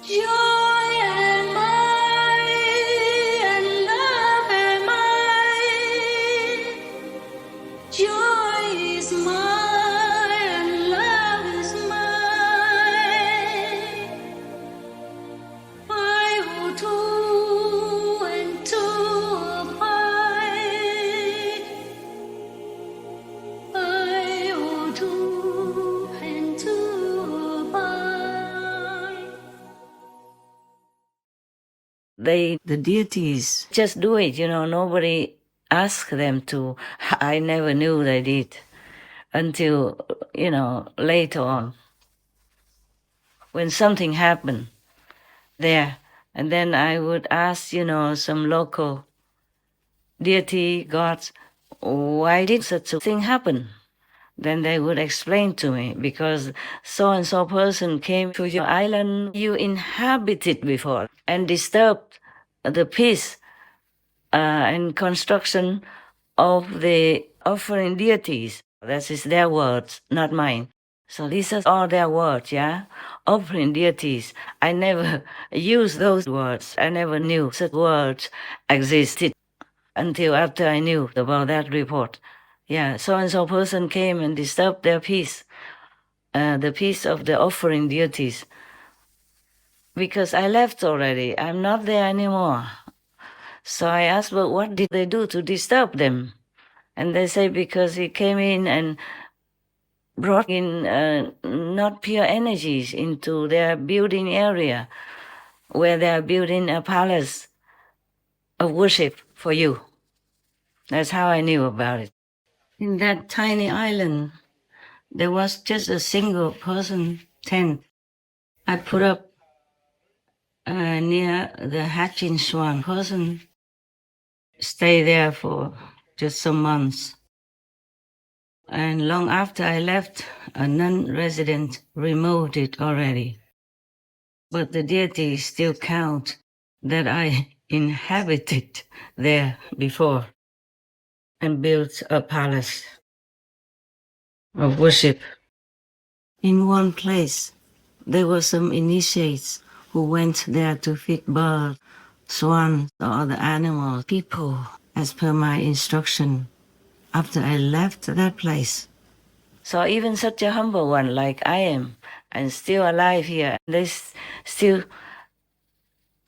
Joy am I, and love am I. Joy is mine, and love is mine. I will two and two abide. I will two and two abide. The deities just do it, nobody asked them to. I never knew they did until, later on when something happened there. And then I would ask, some local deity gods, why did such a thing happen? Then they would explain to me, because so and so person came to your island you inhabited before and disturbed the peace and construction of the offering deities. That is their words, not mine. So these are all their words, yeah? Offering deities. I never used those words. I never knew such words existed until after I knew about that report. Yeah, so-and-so person came and disturbed their peace, the peace of the offering deities. Because I left already. I'm not there anymore. So I asked, well, what did they do to disturb them? And they say because he came in and brought in not pure energies into their building area, where they are building a palace of worship for you. That's how I knew about it. In that tiny island, there was just a single person tent I put up near the hatching swan. Person stay there for just some months. And long after I left, a non-resident removed it already. But the deities still count that I inhabited there before and built a palace of worship. In one place, there were some initiates who went there to feed birds, swans, or other animals, people, as per my instruction, after I left that place. So even such a humble one like I am, and still alive here, they still,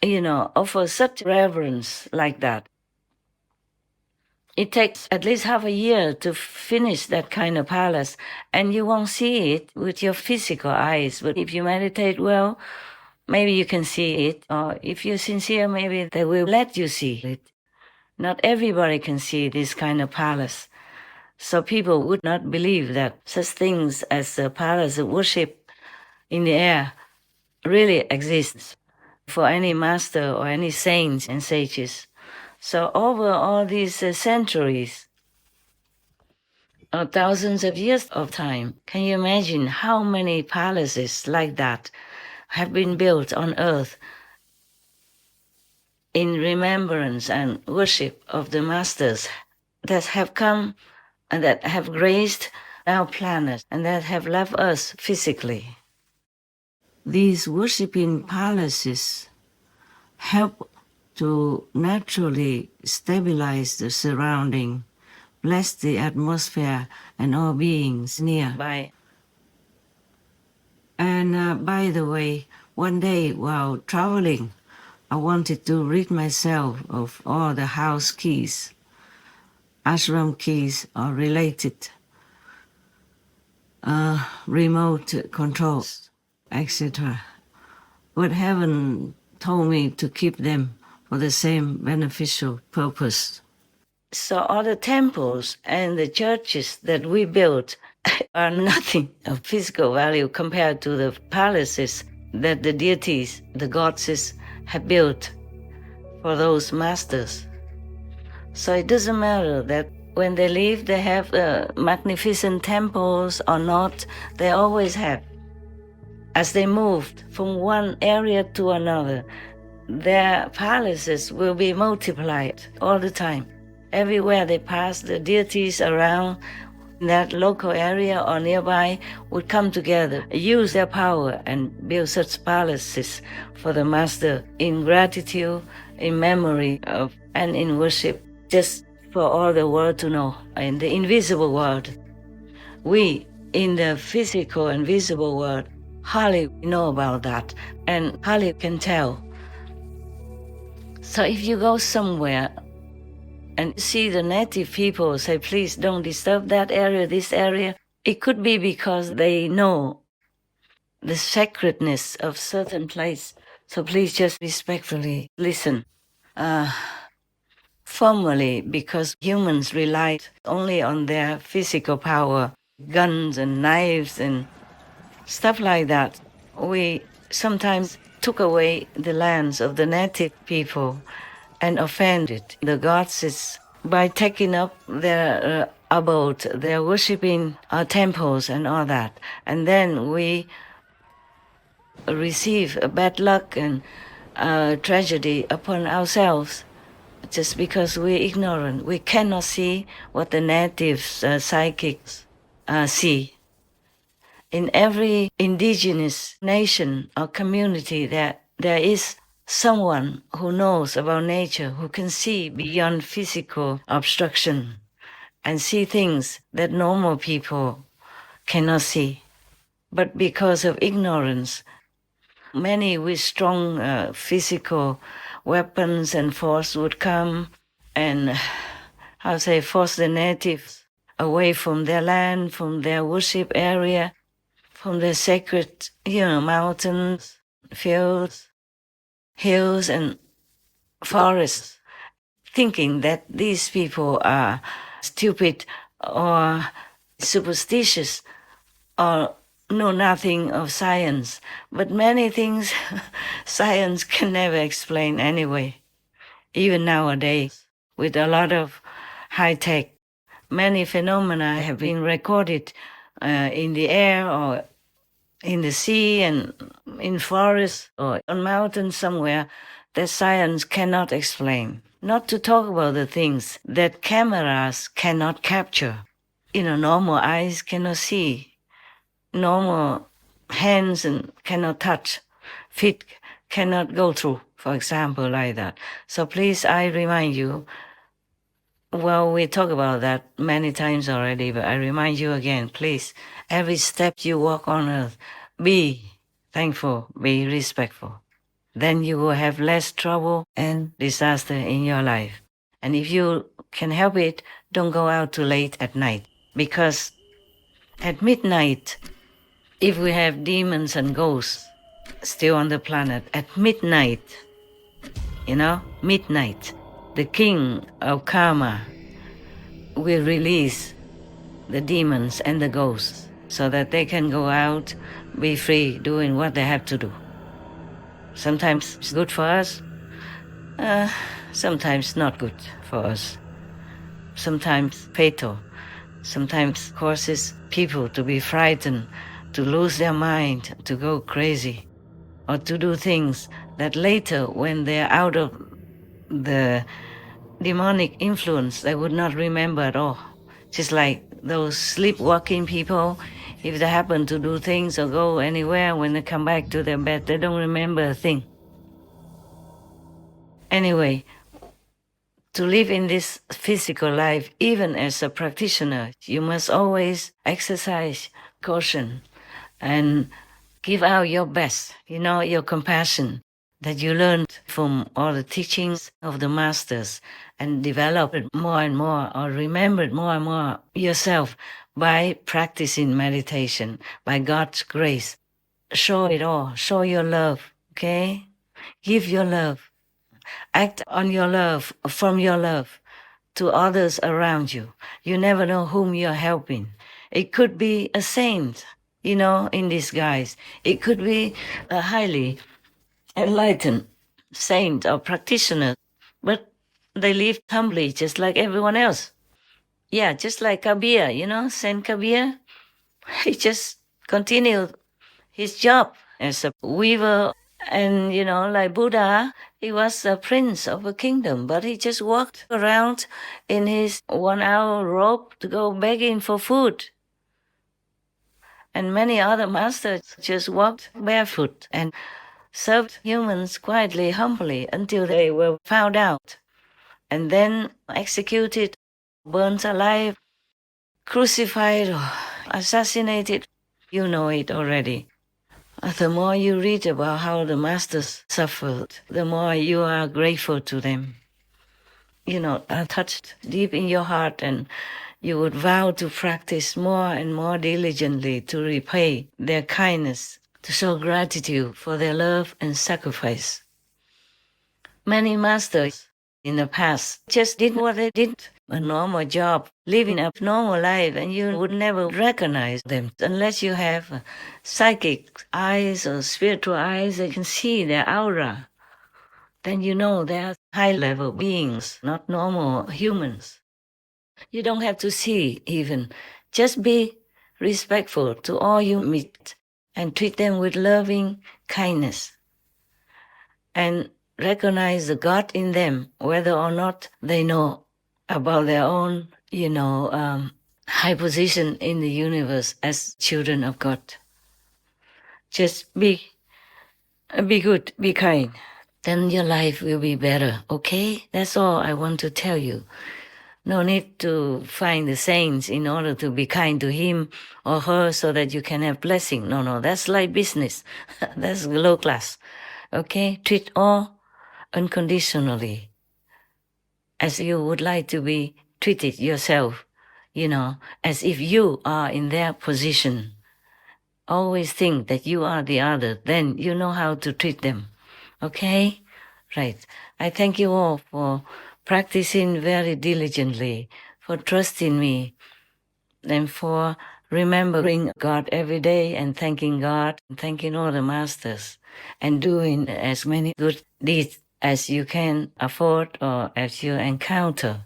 offer such reverence like that. It takes at least half a year to finish that kind of palace, and you won't see it with your physical eyes. But if you meditate well, maybe you can see it. Or if you're sincere, maybe they will let you see it. Not everybody can see this kind of palace. So people would not believe that such things as a palace of worship in the air really exists for any master or any saints and sages. So over all these centuries, or thousands of years of time, can you imagine how many palaces like that have been built on earth in remembrance and worship of the masters that have come and that have graced our planet and that have left us physically? These worshiping palaces help to naturally stabilize the surrounding, bless the atmosphere and all beings nearby. And by the way, one day while traveling, I wanted to rid myself of all the house keys, ashram keys or related remote controls, etc. But heaven told me to keep them for the same beneficial purpose. So all the temples and the churches that we built are nothing of physical value compared to the palaces that the deities, the goddesses, have built for those masters. So it doesn't matter that when they leave, they have magnificent temples or not, they always have. As they moved from one area to another, their palaces will be multiplied all the time. Everywhere they pass, the deities around that local area or nearby would come together, use their power, and build such palaces for the master in gratitude, in memory of, and in worship, just for all the world to know, in the invisible world. We, in the physical and visible world, hardly know about that, and hardly can tell. So if you go somewhere and see the native people say, please don't disturb that area, this area, it could be because they know the sacredness of certain place. So please just respectfully listen. Formally, because humans rely only on their physical power, guns and knives and stuff like that. We sometimes took away the lands of the native people and offended the gods by taking up their abode, their worshipping our temples and all that. And then we receive bad luck and tragedy upon ourselves just because we're ignorant. We cannot see what the natives, psychics see. In every indigenous nation or community, there is someone who knows about nature, who can see beyond physical obstruction and see things that normal people cannot see. But because of ignorance, many with strong physical weapons and force would come and, force the natives away from their land, from their worship area, from the sacred, mountains, fields, hills, and forests, thinking that these people are stupid or superstitious or know nothing of science. But many things science can never explain anyway. Even nowadays, with a lot of high tech, many phenomena have been recorded in the air or in the sea and in forests or on mountains somewhere that science cannot explain. Not to talk about the things that cameras cannot capture. Normal eyes cannot see. Normal hands and cannot touch. Feet cannot go through, for example, like that. So please, I remind you, well, we talked about that many times already, but I remind you again, please, every step you walk on earth, be thankful, be respectful. Then you will have less trouble and disaster in your life. And if you can help it, don't go out too late at night. Because at midnight, if we have demons and ghosts still on the planet, at midnight, midnight, the king of karma will release the demons and the ghosts so that they can go out, be free, doing what they have to do. Sometimes it's good for us, sometimes not good for us. Sometimes fatal, sometimes causes people to be frightened, to lose their mind, to go crazy, or to do things that later, when they're out of the demonic influence, they would not remember at all. Just like those sleepwalking people, if they happen to do things or go anywhere, when they come back to their bed, they don't remember a thing. Anyway, to live in this physical life, even as a practitioner, you must always exercise caution and give out your best, your compassion that you learned from all the teachings of the masters and develop it more and more or remember it more and more yourself by practicing meditation, by God's grace. Show it all. Show your love, okay? Give your love. Act on your love, from your love to others around you. You never know whom you're helping. It could be a saint, in disguise. It could be a highly enlightened saint or practitioner, but they live humbly just like everyone else. Yeah, just like Kabir, Saint Kabir, he just continued his job as a weaver. And, like Buddha, He was a prince of a kingdom, but he just walked around in his 1 hour robe to go begging for food. And many other masters just walked barefoot and served humans quietly, humbly, until they were found out and then executed, burnt alive, crucified, or assassinated. You know it already. The more you read about how the masters suffered, the more you are grateful to them. Are touched deep in your heart, and you would vow to practice more and more diligently to repay their kindness, to show gratitude for their love and sacrifice. Many masters in the past just did what they did, a normal job, living a normal life, and you would never recognize them unless you have psychic eyes or spiritual eyes that can see their aura. Then you know they are high-level beings, not normal humans. You don't have to see even. Just be respectful to all you meet and treat them with loving kindness. And recognize the God in them, whether or not they know about their own, high position in the universe as children of God. Just be good, be kind. Then your life will be better, okay? That's all I want to tell you. No need to find the saints in order to be kind to him or her so that you can have blessing. No, that's like business. That's low class. Okay? Treat all unconditionally as you would like to be treated yourself, as if you are in their position. Always think that you are the other, then you know how to treat them. Okay? Right. I thank you all for practicing very diligently, for trusting me, and for remembering God every day and thanking God, and thanking all the masters, and doing as many good deeds as you can afford or as you encounter,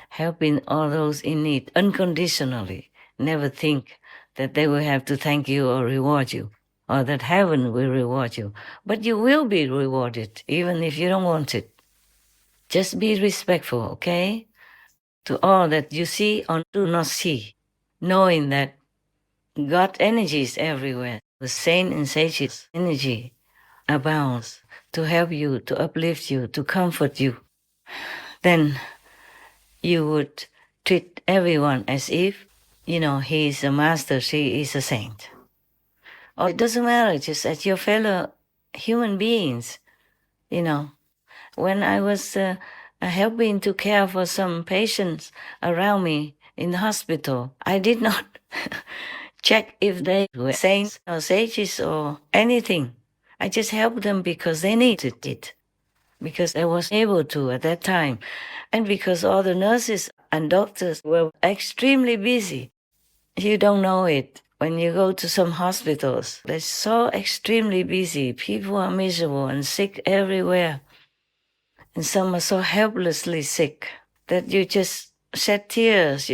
helping all those in need unconditionally. Never think that they will have to thank you or reward you, or that heaven will reward you. But you will be rewarded, even if you don't want it. Just be respectful, okay? To all that you see or do not see, knowing that God energy is everywhere. The saint and sage's energy abounds to help you, to uplift you, to comfort you. Then you would treat everyone as if, he is a master, she is a saint. Or it doesn't matter, just as your fellow human beings, When I was helping to care for some patients around me in the hospital, I did not check if they were saints or sages or anything. I just helped them because they needed it, because I was able to at that time, and because all the nurses and doctors were extremely busy. You don't know it. When you go to some hospitals, they're so extremely busy. People are miserable and sick everywhere. And some are so helplessly sick that you just shed tears,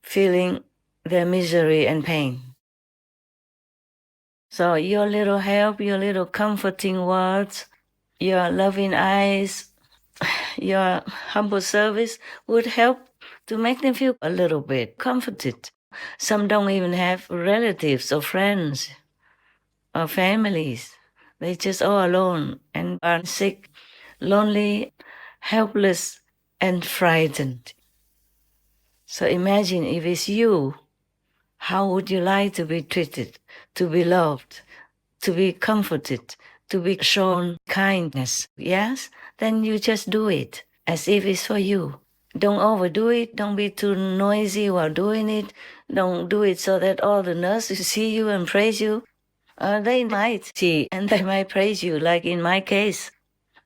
feeling their misery and pain. So your little help, your little comforting words, your loving eyes, your humble service would help to make them feel a little bit comforted. Some don't even have relatives or friends or families. They're just all alone and are sick, lonely, helpless, and frightened. So imagine if it's you, how would you like to be treated, to be loved, to be comforted, to be shown kindness? Yes? Then you just do it as if it's for you. Don't overdo it. Don't be too noisy while doing it. Don't do it so that all the nurses see you and praise you. They might see and they might praise you, like in my case.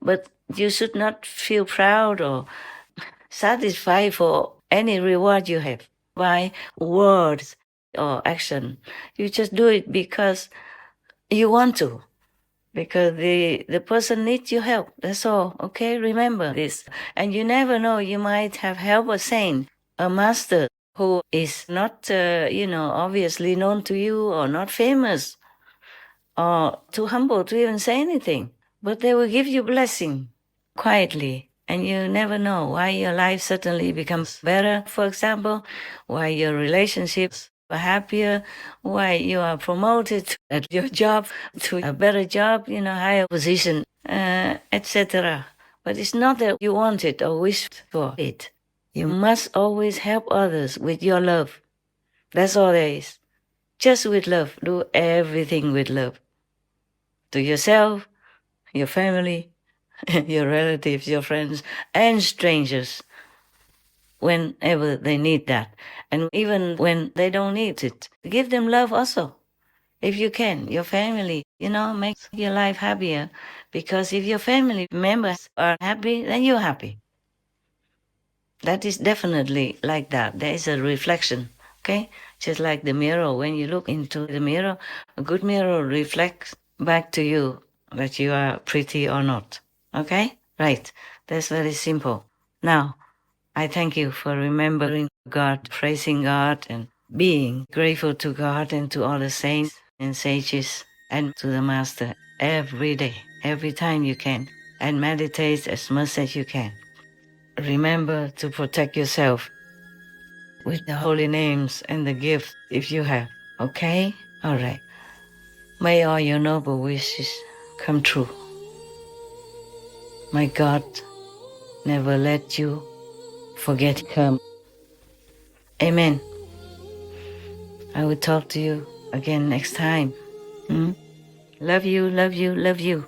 But you should not feel proud or satisfied for any reward you have by words or action. You just do it because you want to, because the person needs your help. That's all. Okay, remember this. And you never know, you might have helped a saint, a master who is not, obviously known to you or not famous or too humble to even say anything. but they will give you blessing quietly. And you never know why your life suddenly becomes better, for example, why your relationships are happier, why you are promoted at your job to a better job, higher position, etc. But it's not that you want it or wish for it. You must always help others with your love. That's all there is. Just with love. Do everything with love. To yourself, your family, your relatives, your friends, and strangers whenever they need that. And even when they don't need it, give them love also. If you can, your family, make your life happier. Because if your family members are happy, then you're happy. That is definitely like that. There is a reflection, okay? Just like the mirror. When you look into the mirror, a good mirror reflects back to you that you are pretty or not, okay? Right. That's very simple. Now, I thank you for remembering God, praising God, and being grateful to God and to all the saints and sages and to the Master every day, every time you can, and meditate as much as you can. Remember to protect yourself with the holy names and the gifts if you have. Okay? All right. May all your noble wishes come true. May God never let you forget Him. Amen. I will talk to you again next time. Love you, love you, love you.